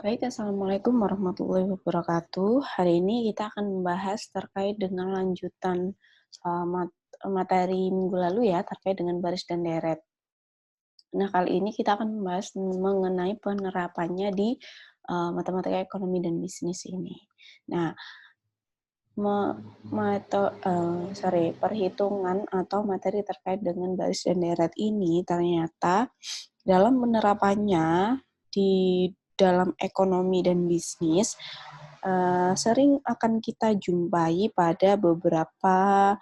Baik, Assalamualaikum warahmatullahi wabarakatuh. Hari ini kita akan membahas terkait dengan lanjutan materi minggu lalu ya, terkait dengan baris dan deret. Nah, kali ini kita akan membahas mengenai penerapannya di matematika ekonomi dan bisnis ini. Nah, perhitungan atau materi terkait dengan baris dan deret ini ternyata dalam penerapannya di dalam ekonomi dan bisnis sering akan kita jumpai pada beberapa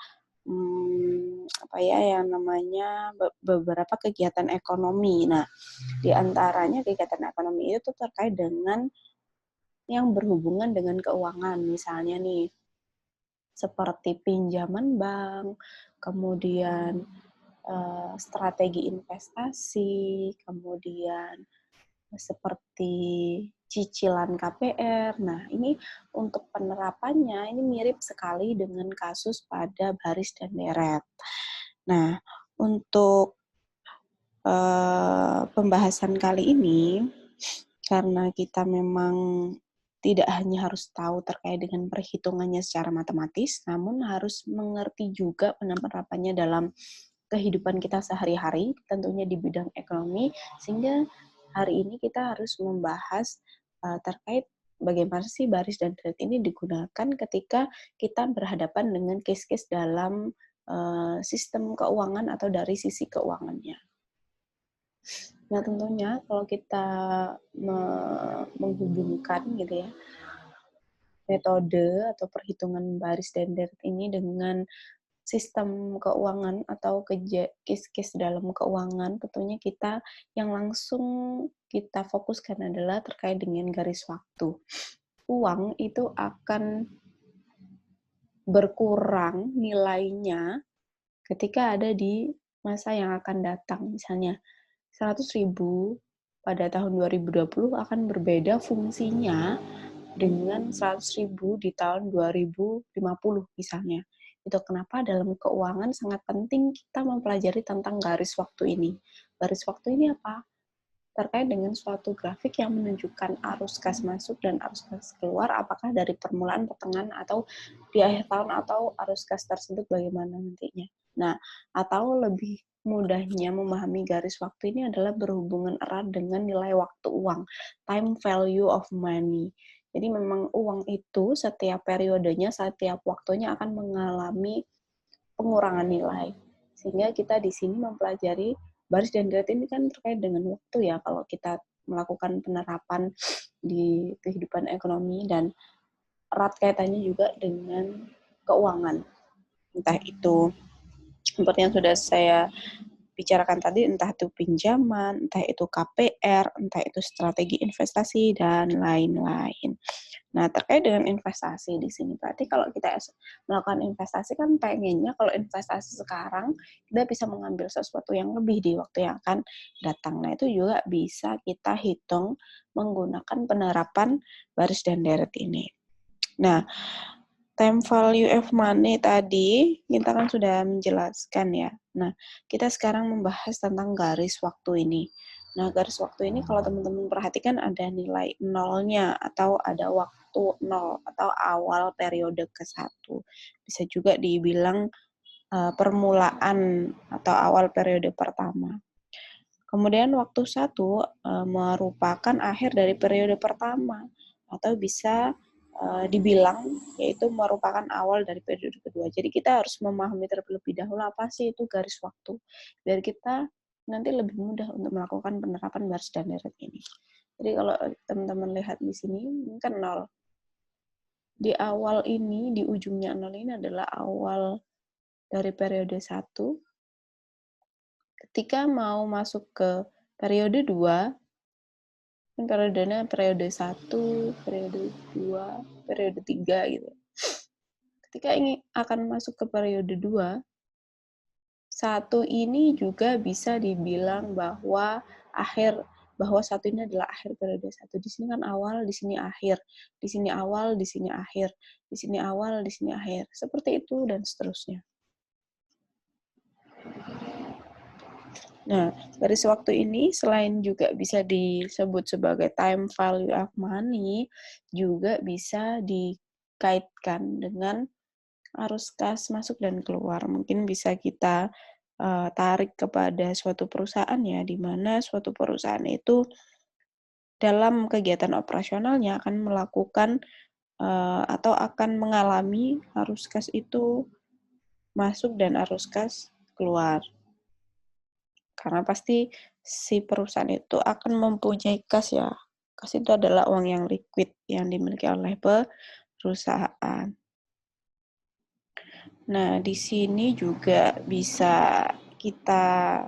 beberapa kegiatan ekonomi. Nah, di antaranya kegiatan ekonomi itu terkait dengan yang berhubungan dengan keuangan, misalnya nih seperti pinjaman bank, kemudian strategi investasi, kemudian seperti cicilan KPR. Nah, ini untuk penerapannya ini mirip sekali dengan kasus pada baris dan deret. Nah, untuk pembahasan kali ini, karena kita memang tidak hanya harus tahu terkait dengan perhitungannya secara matematis, namun harus mengerti juga penerapannya dalam kehidupan kita sehari-hari, tentunya di bidang ekonomi, sehingga hari ini kita harus membahas terkait bagaimana sih baris dan deret ini digunakan ketika kita berhadapan dengan case-case dalam sistem keuangan atau dari sisi keuangannya. Nah, tentunya kalau kita menghubungkan gitu ya, metode atau perhitungan baris dan deret ini dengan sistem keuangan atau case-case dalam keuangan, tentunya kita yang langsung kita fokuskan adalah terkait dengan garis waktu. Uang itu akan berkurang nilainya ketika ada di masa yang akan datang. Misalnya 100.000 pada tahun 2020 akan berbeda fungsinya dengan 100.000 di tahun 2050 misalnya. Itu kenapa dalam keuangan sangat penting kita mempelajari tentang garis waktu ini. Garis waktu ini apa? Terkait dengan suatu grafik yang menunjukkan arus kas masuk dan arus kas keluar, apakah dari permulaan, pertengahan, atau di akhir tahun, atau arus kas tersebut bagaimana nantinya. Nah, atau lebih mudahnya memahami garis waktu ini adalah berhubungan erat dengan nilai waktu uang, time value of money. Jadi memang uang itu setiap periodenya, setiap waktunya akan mengalami pengurangan nilai. Sehingga kita di sini mempelajari baris dan deret ini kan terkait dengan waktu ya, kalau kita melakukan penerapan di kehidupan ekonomi, dan erat kaitannya juga dengan keuangan. Entah itu seperti yang sudah saya bicarakan tadi, entah itu pinjaman, entah itu KPR, entah itu strategi investasi, dan lain-lain. Nah, terkait dengan investasi di sini, berarti kalau kita melakukan investasi kan pengennya kalau investasi sekarang, kita bisa mengambil sesuatu yang lebih di waktu yang akan datang. Nah, itu juga bisa kita hitung menggunakan penerapan baris dan deret ini. Nah, time value of money tadi kita kan sudah menjelaskan ya. Nah, kita sekarang membahas tentang garis waktu ini. Nah, garis waktu ini kalau teman-teman perhatikan ada nilai nolnya atau ada waktu nol atau awal periode ke-1. Bisa juga dibilang permulaan atau awal periode pertama. Kemudian waktu 1 merupakan akhir dari periode pertama atau bisa dibilang yaitu merupakan awal dari periode kedua. Jadi kita harus memahami terlebih dahulu apa sih itu garis waktu, biar kita nanti lebih mudah untuk melakukan penerapan baris dan deret ini. Jadi kalau teman-teman lihat di sini, ini kan 0. Di awal ini, di ujungnya 0 ini adalah awal dari periode 1. Ketika mau masuk ke periode 2, periodenya periode 1, periode 2, periode 3 gitu. Ketika ini akan masuk ke periode 2, 1 ini juga bisa dibilang bahwa bahwa 1 ini adalah akhir periode 1. Di sini kan awal, di sini akhir. Di sini awal, di sini akhir. Di sini awal, di sini akhir. Seperti itu dan seterusnya. Nah, garis waktu ini selain juga bisa disebut sebagai time value of money, juga bisa dikaitkan dengan arus kas masuk dan keluar. Mungkin bisa kita tarik kepada suatu perusahaan ya, di mana suatu perusahaan itu dalam kegiatan operasionalnya akan melakukan atau akan mengalami arus kas itu masuk dan arus kas keluar. Karena pasti si perusahaan itu akan mempunyai kas ya. Kas itu adalah uang yang liquid yang dimiliki oleh perusahaan. Nah, di sini juga bisa kita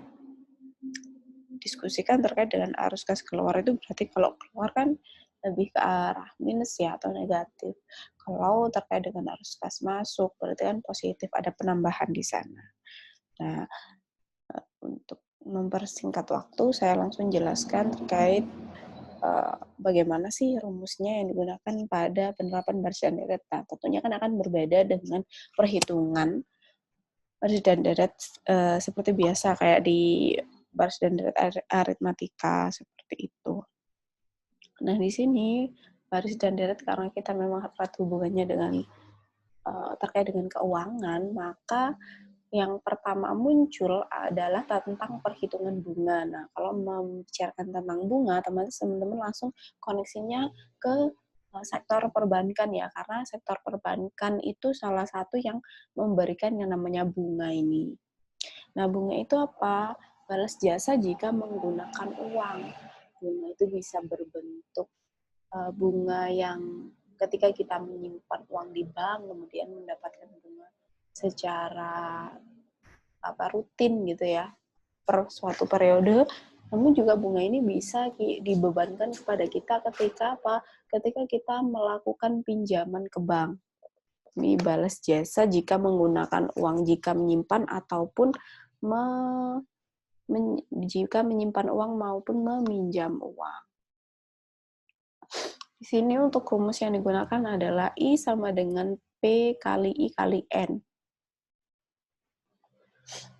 diskusikan terkait dengan arus kas keluar. Itu berarti kalau keluar kan lebih ke arah minus ya atau negatif. Kalau terkait dengan arus kas masuk berarti kan positif, ada penambahan di sana. Nah, untuk mempersingkat waktu, saya langsung jelaskan terkait bagaimana sih rumusnya yang digunakan pada penerapan baris dan deret. Nah, tentunya kan akan berbeda dengan perhitungan baris dan deret seperti biasa kayak di baris dan deret aritmatika seperti itu. Nah, di sini baris dan deret karena kita memang erat hubungannya dengan terkait dengan keuangan, maka yang pertama muncul adalah tentang perhitungan bunga. Nah, kalau membicarakan tentang bunga, teman-teman langsung koneksinya ke sektor perbankan ya, karena sektor perbankan itu salah satu yang memberikan yang namanya bunga ini. Nah, bunga itu apa? Balas jasa jika menggunakan uang. Bunga itu bisa berbentuk bunga yang ketika kita menyimpan uang di bank, kemudian mendapatkan bunga secara rutin gitu ya per suatu periode, namun juga bunga ini bisa dibebankan kepada kita ketika kita melakukan pinjaman ke bank. Ini balas jasa jika menggunakan uang, jika menyimpan ataupun jika menyimpan uang maupun meminjam uang. Di sini untuk rumus yang digunakan adalah I sama dengan P kali I kali N,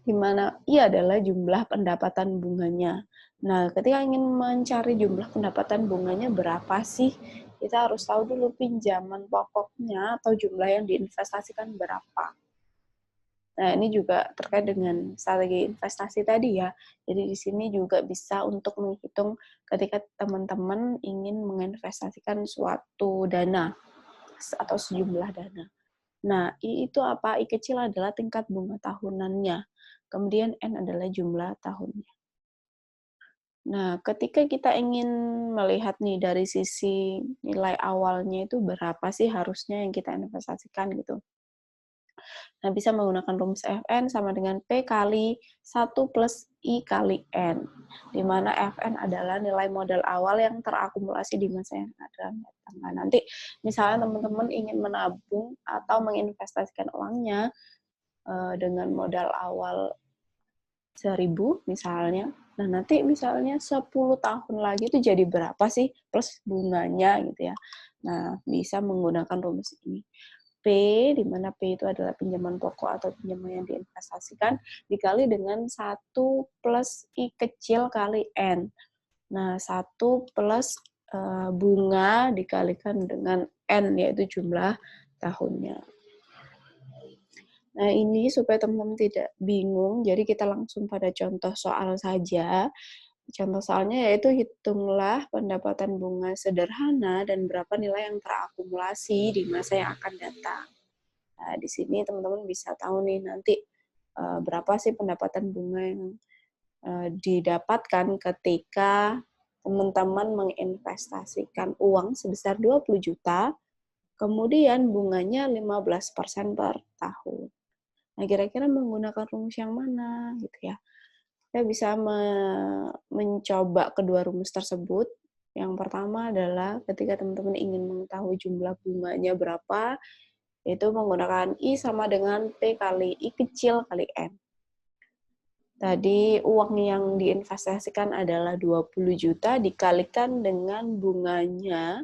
di mana I adalah jumlah pendapatan bunganya. Nah, ketika ingin mencari jumlah pendapatan bunganya berapa sih, kita harus tahu dulu pinjaman pokoknya atau jumlah yang diinvestasikan berapa. Nah, ini juga terkait dengan strategi investasi tadi ya. Jadi di sini juga bisa untuk menghitung ketika teman-teman ingin menginvestasikan suatu dana atau sejumlah dana. Nah, I itu apa? I kecil adalah tingkat bunga tahunannya. Kemudian N adalah jumlah tahunnya. Nah, ketika kita ingin melihat nih dari sisi nilai awalnya itu berapa sih harusnya yang kita investasikan gitu. Nah, bisa menggunakan rumus Fn sama dengan P kali 1 plus I kali N, di mana Fn adalah nilai modal awal yang terakumulasi di masa yang akan datang. Nah, nanti misalnya teman-teman ingin menabung atau menginvestasikan uangnya dengan modal awal 1.000 misalnya, nah nanti misalnya 10 tahun lagi itu jadi berapa sih plus bunganya gitu ya. Nah, bisa menggunakan rumus ini. P, di mana P itu adalah pinjaman pokok atau pinjaman yang diinvestasikan, dikali dengan 1 plus I kecil kali N. Nah, 1 plus bunga dikalikan dengan N, yaitu jumlah tahunnya. Nah, ini supaya teman-teman tidak bingung, jadi kita langsung pada contoh soal saja. Contoh soalnya yaitu hitunglah pendapatan bunga sederhana dan berapa nilai yang terakumulasi di masa yang akan datang. Nah, di sini teman-teman bisa tahu nih nanti berapa sih pendapatan bunga yang didapatkan ketika teman-teman menginvestasikan uang sebesar 20 juta, kemudian bunganya 15% per tahun. Nah, kira-kira menggunakan rumus yang mana gitu ya. Kita bisa mencoba kedua rumus tersebut. Yang pertama adalah ketika teman-teman ingin mengetahui jumlah bunganya berapa, yaitu menggunakan I sama dengan P kali I kecil kali N. Tadi uang yang diinvestasikan adalah 20 juta dikalikan dengan bunganya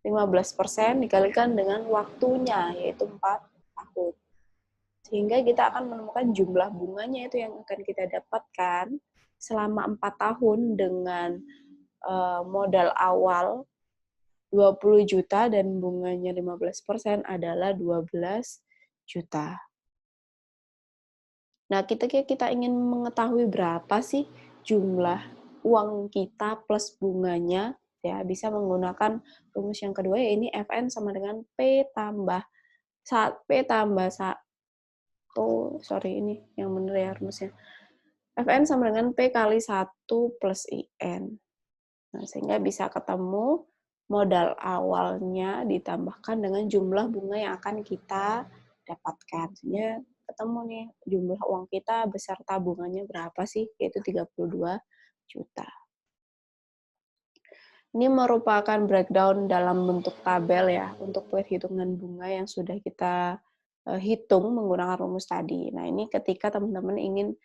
15% dikalikan dengan waktunya, yaitu 4 tahun. Sehingga kita akan menemukan jumlah bunganya itu yang akan kita dapatkan selama 4 tahun dengan modal awal 20 juta dan bunganya 15% adalah 12 juta. Nah, kita ingin mengetahui berapa sih jumlah uang kita plus bunganya, ya bisa menggunakan rumus yang kedua, ya ini Fn sama dengan P tambah 1, sorry ini yang benar ya rumusnya. Fn sama dengan P kali 1 plus IN. Nah, sehingga bisa ketemu modal awalnya ditambahkan dengan jumlah bunga yang akan kita dapatkan. Sehingga ketemu nih jumlah uang kita beserta bunganya berapa sih, yaitu 32 juta. Ini merupakan breakdown dalam bentuk tabel ya, untuk perhitungan bunga yang sudah kita hitung menggunakan rumus tadi. Nah, ini ketika teman-teman ingin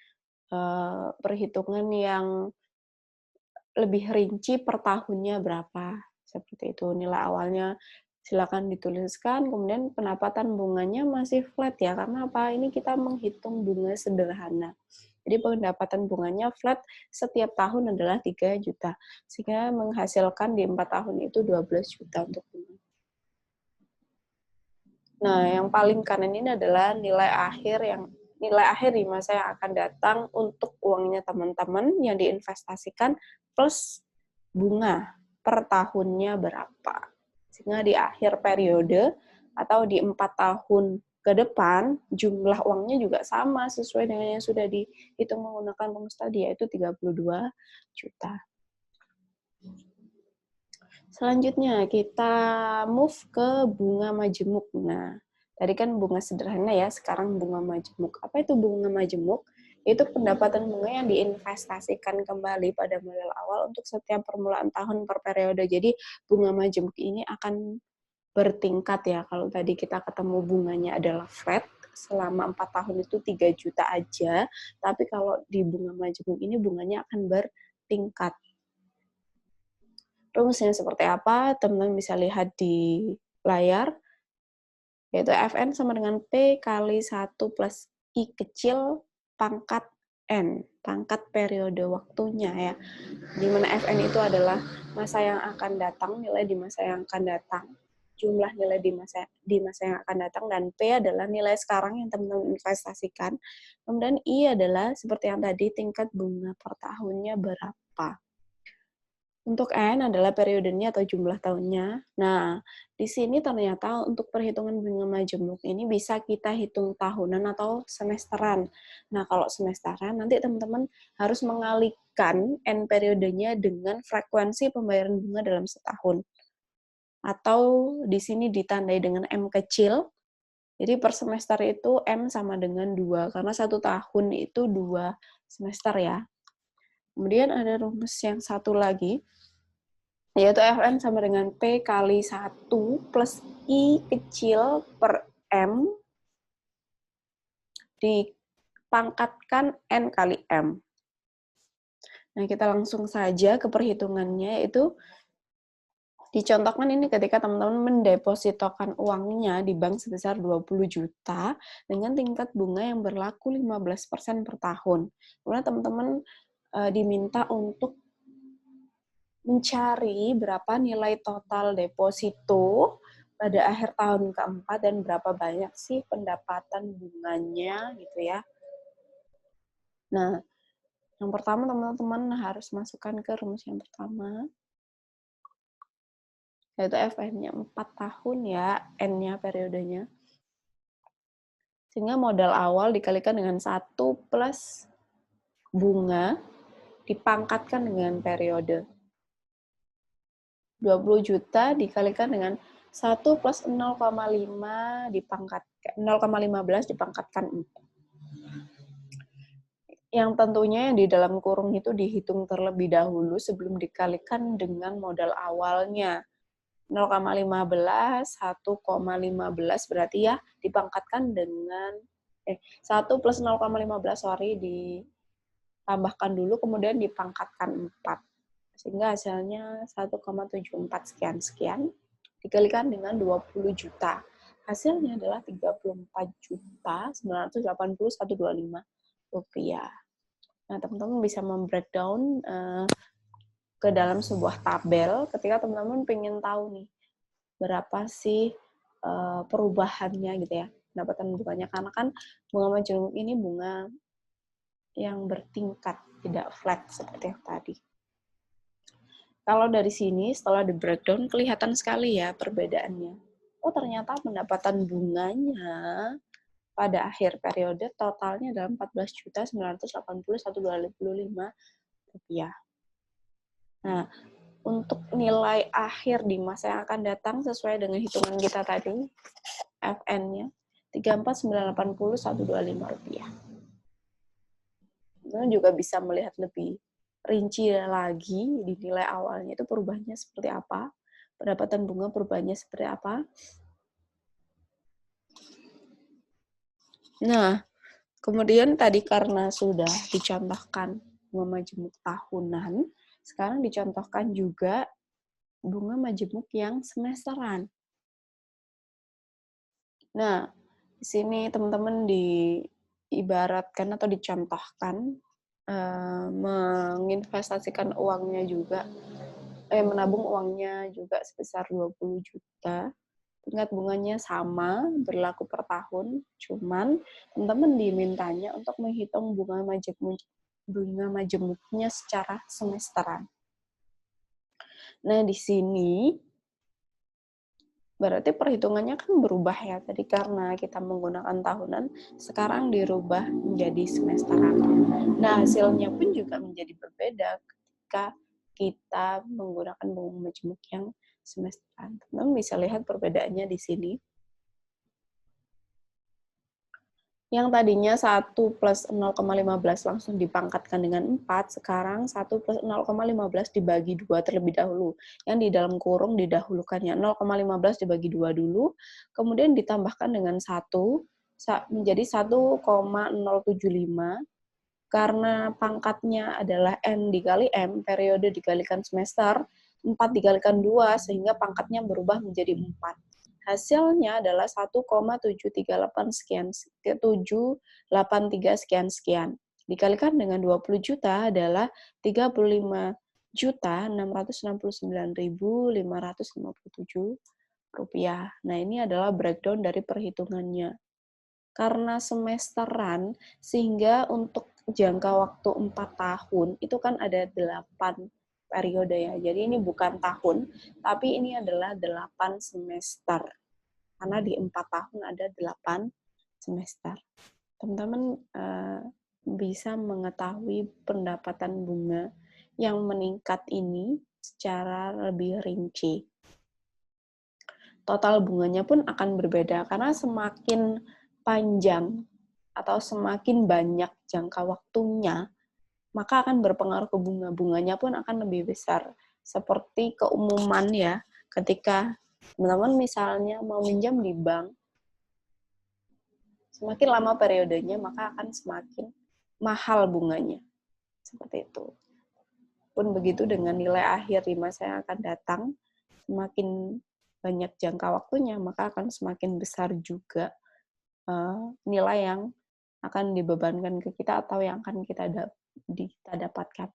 perhitungan yang lebih rinci per tahunnya berapa, seperti itu. Nilai awalnya silakan dituliskan, kemudian pendapatan bunganya masih flat ya, karena apa? Ini kita menghitung bunga sederhana. Jadi pendapatan bunganya flat setiap tahun adalah 3 juta, sehingga menghasilkan di 4 tahun itu 12 juta untuk bunga. Nah, yang paling kanan ini adalah nilai akhir di masa yang akan datang untuk uangnya teman-teman yang diinvestasikan plus bunga per tahunnya berapa. Sehingga di akhir periode atau di 4 tahun ke depan, jumlah uangnya juga sama sesuai dengan yang sudah dihitung menggunakan rumus tadi, yaitu 32 juta. Selanjutnya kita move ke bunga majemuk. Nah, tadi kan bunga sederhana ya, sekarang bunga majemuk. Apa itu bunga majemuk? Itu pendapatan bunga yang diinvestasikan kembali pada modal awal untuk setiap permulaan tahun per periode. Jadi bunga majemuk ini akan bertingkat ya. Kalau tadi kita ketemu bunganya adalah flat, selama 4 tahun itu 3 juta aja, tapi kalau di bunga majemuk ini bunganya akan bertingkat. Rumusnya seperti apa? Teman-teman bisa lihat di layar, yaitu Fn sama dengan P kali 1 plus I kecil pangkat N, pangkat periode waktunya ya. Di mana Fn itu adalah masa yang akan datang, nilai di masa yang akan datang, jumlah nilai di masa yang akan datang, dan P adalah nilai sekarang yang teman-teman investasikan. Kemudian I adalah seperti yang tadi, tingkat bunga per tahunnya berapa. Untuk N adalah periodenya atau jumlah tahunnya. Nah, di sini ternyata untuk perhitungan bunga majemuk ini bisa kita hitung tahunan atau semesteran. Nah, kalau semesteran, nanti teman-teman harus mengalihkan N periodenya dengan frekuensi pembayaran bunga dalam setahun. Atau di sini ditandai dengan M kecil. Jadi per semester itu M sama dengan 2, karena 1 tahun itu 2 semester ya. Kemudian ada rumus yang satu lagi, yaitu Fn sama dengan P kali 1 plus I kecil per M dipangkatkan N kali M. Nah, kita langsung saja ke perhitungannya, yaitu dicontohkan ini ketika teman-teman mendepositokan uangnya di bank sebesar 20 juta dengan tingkat bunga yang berlaku 15% per tahun. Kemudian teman-teman diminta untuk mencari berapa nilai total deposito pada akhir tahun keempat dan berapa banyak sih pendapatan bunganya gitu ya. Nah, yang pertama teman-teman harus masukkan ke rumus yang pertama, yaitu Fn-nya 4 tahun ya, N-nya periodenya. Sehingga modal awal dikalikan dengan 1 plus bunga dipangkatkan dengan periode. 20 juta dikalikan dengan 1 plus 0,5 dipangkat 0,15 dipangkatkan 4. Yang tentunya yang di dalam kurung itu dihitung terlebih dahulu sebelum dikalikan dengan modal awalnya. 0,15, 1,15 berarti ya dipangkatkan dengan 1 plus 0,15 ditambahkan dulu kemudian dipangkatkan 4. Sehingga hasilnya 1,74 sekian-sekian dikalikan dengan 20 juta. Hasilnya adalah 34.981.25 rupiah. Nah, teman-teman bisa membreakdown ke dalam sebuah tabel ketika teman-teman pengen tahu nih berapa sih perubahannya gitu ya, pendapatan bunganya. Karena kan bunga majemuk ini bunga yang bertingkat, tidak flat seperti yang tadi. Kalau dari sini setelah di breakdown kelihatan sekali ya perbedaannya. Oh, ternyata pendapatan bunganya pada akhir periode totalnya adalah Rp14.981.225. Nah, untuk nilai akhir di masa yang akan datang sesuai dengan hitungan kita tadi, FN-nya Rp34.980.125. Teman juga bisa melihat lebih rinci lagi di nilai awalnya itu perubahannya seperti apa, pendapatan bunga perubahannya seperti apa. Nah, kemudian tadi karena sudah dicontohkan bunga majemuk tahunan, sekarang dicontohkan juga bunga majemuk yang semesteran. Nah, di sini teman-teman diibaratkan atau dicontohkan menginvestasikan uangnya juga, menabung uangnya juga sebesar 20 juta. Tingkat bunganya sama, berlaku per tahun, cuman teman-teman dimintanya untuk menghitung bunga majemuknya secara semesteran. Nah, di sini berarti perhitungannya kan berubah ya. Tadi karena kita menggunakan tahunan, sekarang dirubah menjadi semesteran. Nah, hasilnya pun juga menjadi berbeda ketika kita menggunakan bunga majemuk yang semesteran. Teman-teman bisa lihat perbedaannya di sini. Yang tadinya 1 plus 0,15 langsung dipangkatkan dengan 4, sekarang 1 plus 0,15 dibagi 2 terlebih dahulu. Yang di dalam kurung didahulukannya 0,15 dibagi 2 dulu, kemudian ditambahkan dengan 1, menjadi 1,075, karena pangkatnya adalah N dikali M, periode dikalikan semester, 4 dikalikan 2, sehingga pangkatnya berubah menjadi 4. Hasilnya adalah 1,738 sekian, 783 sekian. Dikalikan dengan 20 juta adalah 35.669.557 rupiah. Nah, ini adalah breakdown dari perhitungannya. Karena semesteran, sehingga untuk jangka waktu 4 tahun, itu kan ada 8 periode ya. Jadi ini bukan tahun, tapi ini adalah 8 semester. Karena di 4 tahun ada 8 semester. Teman-teman bisa mengetahui pendapatan bunga yang meningkat ini secara lebih rinci. Total bunganya pun akan berbeda, karena semakin panjang atau semakin banyak jangka waktunya, maka akan berpengaruh ke bunga. Bunganya pun akan lebih besar. Seperti keumuman ya, ketika teman-teman misalnya mau minjam di bank, semakin lama periodenya, maka akan semakin mahal bunganya. Seperti itu. Pun begitu dengan nilai akhir di masa yang akan datang, semakin banyak jangka waktunya, maka akan semakin besar juga nilai yang akan dibebankan ke kita atau yang akan kita dapatkan.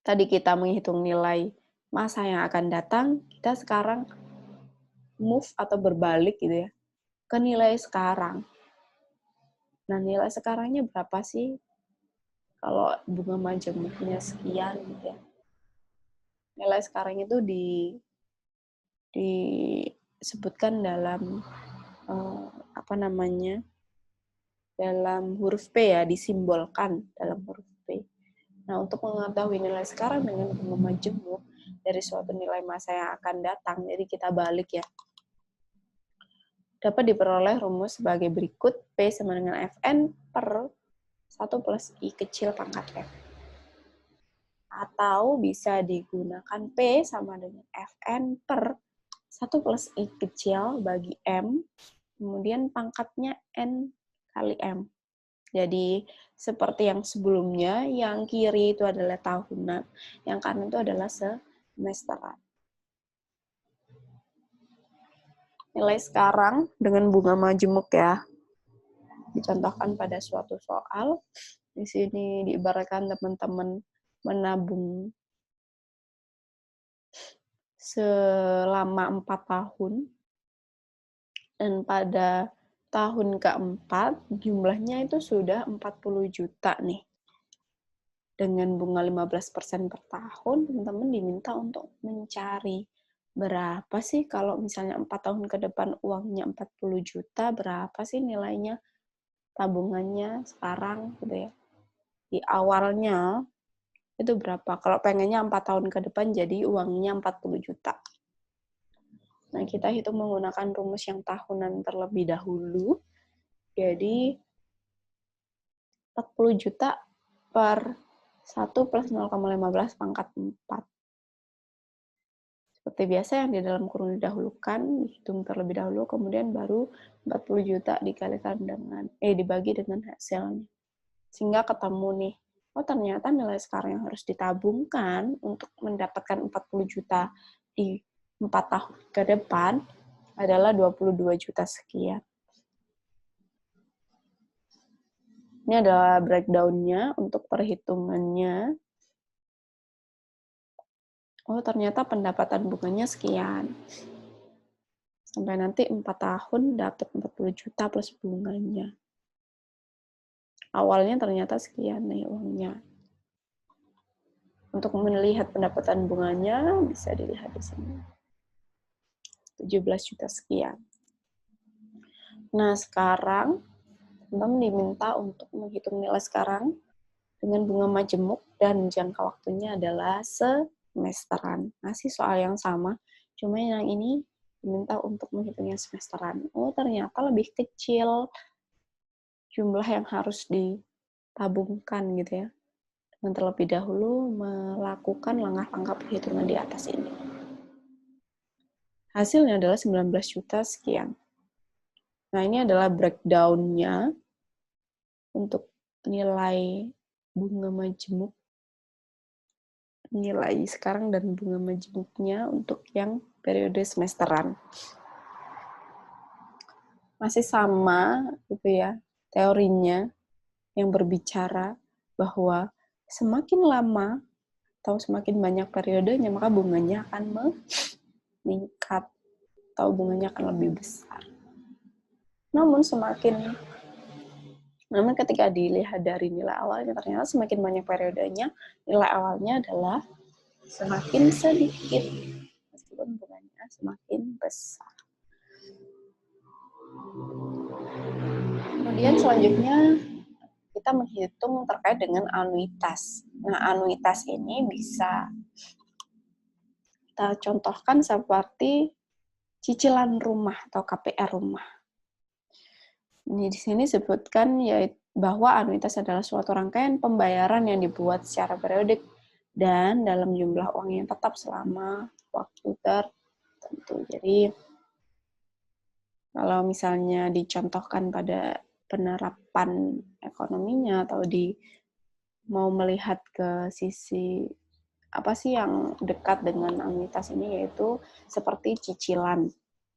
Tadi kita menghitung nilai masa yang akan datang, kita sekarang move atau berbalik gitu ya, ke nilai sekarang. Nah, nilai sekarangnya berapa sih? Kalau bunga majemuknya sekian gitu ya. Nilai sekarang itu disebutkan dalam dalam huruf P ya, disimbolkan dalam huruf P. Nah, untuk mengetahui nilai sekarang dengan bunga majemuk dari suatu nilai masa yang akan datang, jadi kita balik ya, dapat diperoleh rumus sebagai berikut. P sama dengan Fn per 1 plus I kecil pangkat F. Atau bisa digunakan P sama dengan Fn per 1 plus I kecil bagi M, kemudian pangkatnya N kali M. Jadi, seperti yang sebelumnya, yang kiri itu adalah tahunan, yang kanan itu adalah semesteran. Nilai sekarang dengan bunga majemuk ya. dicontohkan pada suatu soal. Di sini diibaratkan teman-teman menabung selama 4 tahun, dan pada tahun keempat jumlahnya itu sudah 40 juta nih. Dengan bunga 15% per tahun, teman-teman diminta untuk mencari berapa sih kalau misalnya 4 tahun ke depan uangnya 40 juta, berapa sih nilainya tabungannya sekarang gitu ya. Di awalnya itu berapa? Kalau pengennya 4 tahun ke depan jadi uangnya 40 juta. Nah, kita hitung menggunakan rumus yang tahunan terlebih dahulu. Jadi 40 juta per 1 plus 0,15 pangkat 4. Seperti biasa yang di dalam kurung didahulukan, dihitung terlebih dahulu, kemudian baru 40 juta dikalikan dengan, dibagi dengan hasilnya. Sehingga ketemu nih, oh ternyata nilai sekarang yang harus ditabungkan untuk mendapatkan 40 juta di 4 tahun ke depan adalah 22 juta sekian. Ini adalah breakdown-nya untuk perhitungannya. Oh, ternyata pendapatan bunganya sekian. Sampai nanti 4 tahun dapat 40 juta plus bunganya. Awalnya ternyata sekian nih uangnya. Untuk melihat pendapatan bunganya, bisa dilihat di sini. 17 juta sekian. Nah, sekarang teman-teman diminta untuk menghitung nilai sekarang dengan bunga majemuk dan jangka waktunya adalah semesteran. Masih soal yang sama, cuma yang ini diminta untuk menghitungnya semesteran. Oh, ternyata lebih kecil jumlah yang harus ditabungkan gitu ya. Dan terlebih dahulu melakukan langkah-langkah perhitungan di atas ini. Hasilnya adalah 19 juta sekian. Nah, ini adalah breakdown-nya untuk nilai bunga majemuk, nilai sekarang dan bunga majemuknya untuk yang periode semesteran. Masih sama gitu ya, teorinya yang berbicara bahwa semakin lama atau semakin banyak periodenya, maka bunganya akan meningkat atau bunganya akan lebih besar. Namun ketika dilihat dari nilai awalnya, ternyata semakin banyak periodenya, nilai awalnya adalah semakin sedikit, meskipun bunganya semakin besar. Kemudian selanjutnya, kita menghitung terkait dengan anuitas. Nah, anuitas ini bisa kita contohkan seperti cicilan rumah atau KPR rumah. Ini di sini disebutkan yaitu bahwa anuitas adalah suatu rangkaian pembayaran yang dibuat secara periodik dan dalam jumlah uang yang tetap selama waktu tertentu. Jadi, kalau misalnya dicontohkan pada penerapan ekonominya atau mau melihat ke sisi apa sih yang dekat dengan anuitas ini, yaitu seperti cicilan.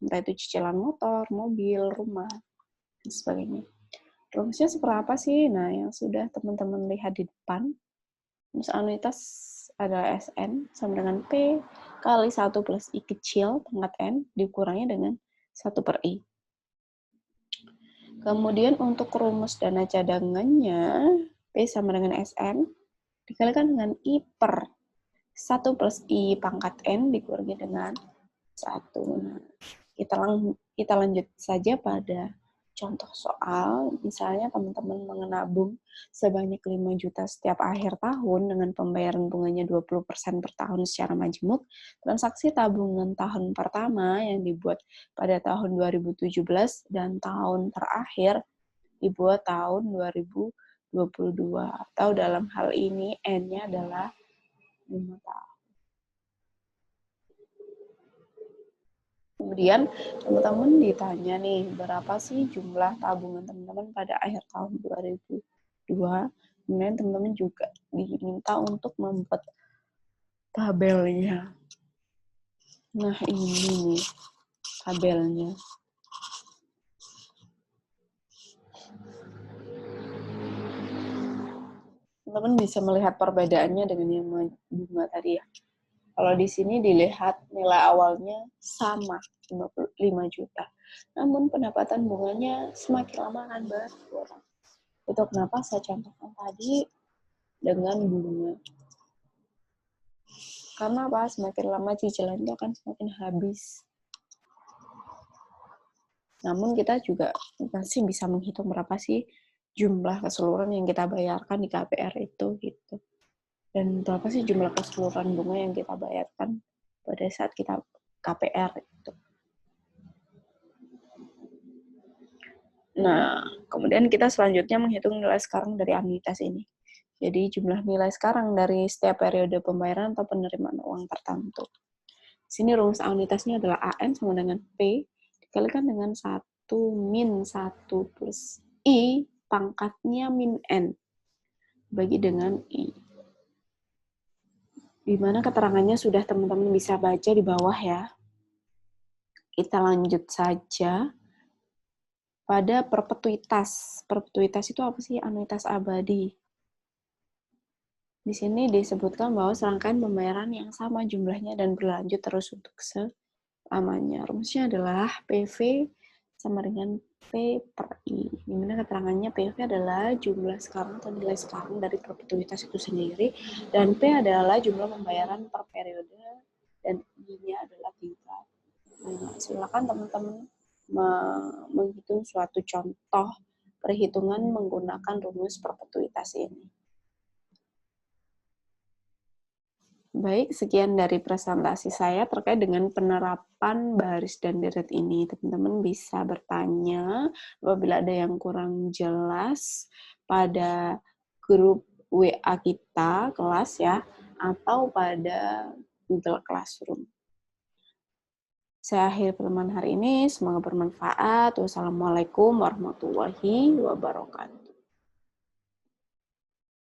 Entah itu cicilan motor, mobil, rumah, dan sebagainya. Rumusnya seperti apa sih? Nah, yang sudah teman-teman lihat di depan, rumus anuitas adalah SN sama dengan P kali 1 plus I kecil pangkat N dikurangi dengan 1 per I. Kemudian untuk rumus dana cadangannya, P sama dengan SN dikalikan dengan I per 1 plus I pangkat N dikurangi dengan 1. Nah, kita lanjut saja pada contoh soal. Misalnya teman-teman menabung sebanyak 5 juta setiap akhir tahun dengan pembayaran bunganya 20% per tahun secara majemuk. Transaksi tabungan tahun pertama yang dibuat pada tahun 2017 dan tahun terakhir dibuat tahun 2022. Atau dalam hal ini N-nya adalah 5 tahun. Kemudian teman-teman ditanya nih, berapa sih jumlah tabungan teman-teman pada akhir tahun 2002. Kemudian teman-teman juga diminta untuk membuat tabelnya. Nah, ini nih tabelnya. teman-teman bisa melihat perbedaannya dengan yang bunga tadi ya. Kalau di sini dilihat nilai awalnya sama, 55 juta. Namun pendapatan bunganya semakin lama akan berkurang. Itu kenapa saya contohkan tadi dengan bunga. Karena apa? Semakin lama cicilan itu akan semakin habis. Namun kita juga masih bisa menghitung berapa sih jumlah keseluruhan yang kita bayarkan di KPR itu gitu. Dan berapa sih jumlah keseluruhan bunga yang kita bayarkan pada saat kita KPR itu. Nah, kemudian kita selanjutnya menghitung nilai sekarang dari anuitas ini. Jadi jumlah nilai sekarang dari setiap periode pembayaran atau penerimaan uang tertentu. Sini rumus anuitasnya adalah AN sama dengan P dikalikan dengan 1 min 1 plus I pangkatnya min N bagi dengan I. Di mana keterangannya sudah teman-teman bisa baca di bawah ya. Kita lanjut saja pada perpetuitas. Perpetuitas itu apa sih? Anuitas abadi. Di sini disebutkan bahwa serangkaian pembayaran yang sama jumlahnya dan berlanjut terus untuk selamanya. Rumusnya adalah PV sama dengan P per I. Dimana keterangannya PV adalah jumlah sekarang atau nilai sekarang dari perpetuitas itu sendiri, dan P adalah jumlah pembayaran per periode, dan I-nya adalah tingkat. Nah, silakan teman-teman menghitung suatu contoh perhitungan menggunakan rumus perpetuitas ini. Baik, sekian dari presentasi saya terkait dengan penerapan baris dan deret ini. Teman-teman bisa bertanya apabila ada yang kurang jelas pada grup WA kita, kelas ya, atau pada Google Classroom. Saya akhiri pertemuan hari ini, semoga bermanfaat. Wassalamualaikum warahmatullahi wabarakatuh.